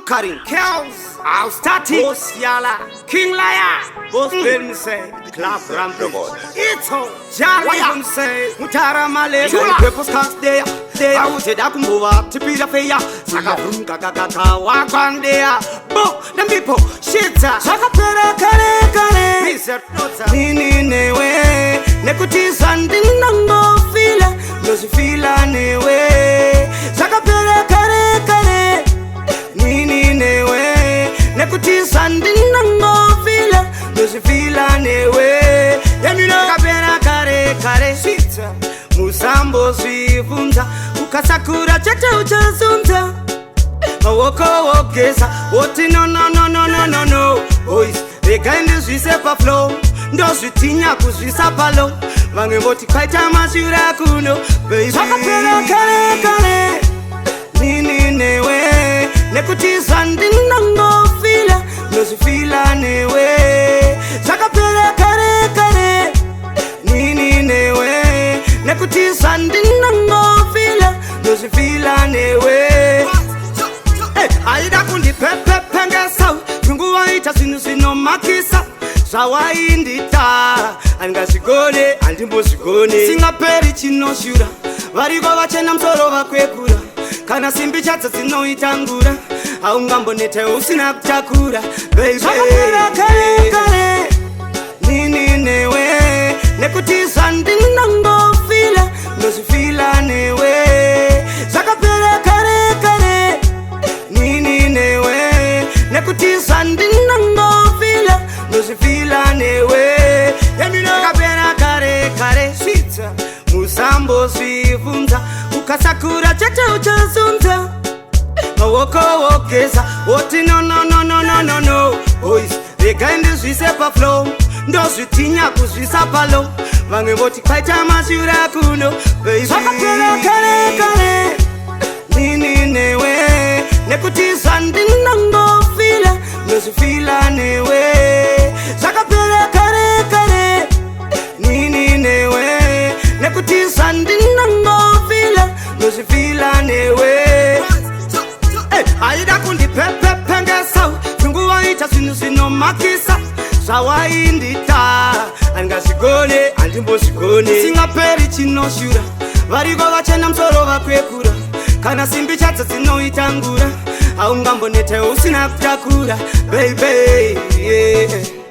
conquering chaos. I'll start it. Boss Yala, King Liar, Boss Ben say, Club Rampage. It's all Jali say, Mutara Male, Purpose Cast there. I would say that move up to be the fair. Saka Funka Kaka, Wakan there. Bo, the people, shit, Saka Pera Kare, Mr. Nini Newe, Nekuti Sandin Nango Fila, Nosi Fila Newe, Saka Pera Kare, Nini Newe, Nekuti Sandin Nango Fila, Nosi Fila Newe, Yamina Pera Kare, Sita, Musambo Sivunza, Ukasakura Chata Uchazunza. Woko wokesa, woti no, boys, they kind of Swiss up flow, no sweetinya kuswisa palo, vange voti kaita masura kuno, baby. Saka pera kare, nini newe, nekuti sandi nango fila, no si fila newe. Saka pera kare, nini newe, nekuti sandi nango fila, no si fila newe. Aida kundi pepe pengesa Tungu waita sinu makisa Sawa indita Anga sigone, andimbo sigone Singa peri chino shura Varigo wachena msoro wakwekura Kana simbi chata sino itangura Aungambo nete usina kutakura Baby Saka pera kare Nini newe Nekuti sandi nango fila Nosi fila newe Saka pera kare Nini newe Nekuti sandi nango fila Nosi fila newe Yamina kapena kare Sita Musambo sivunza Ukasakura chata uchazunza Woko wokesa Woti no Boys, they kind of Swiss up flow Ndo sweetinya kuswisa palo Vange voti kaita masura kuno Baby Saka pera kare Nini newe Nekuti sandi nango fila Nosi fila newe Saka pera kare Nini newe Nekuti sandi nango fila Nosi fila newe Aida kundi pepe pengesa Tungu waita sinu makisa Sawa indita Anga sigone, andimbo sigone Singa peri chino shura Varigo wachena msoro wakwekura Kana simbi chata sino itangura Aungambo nete usina kutakura Baby, yeah.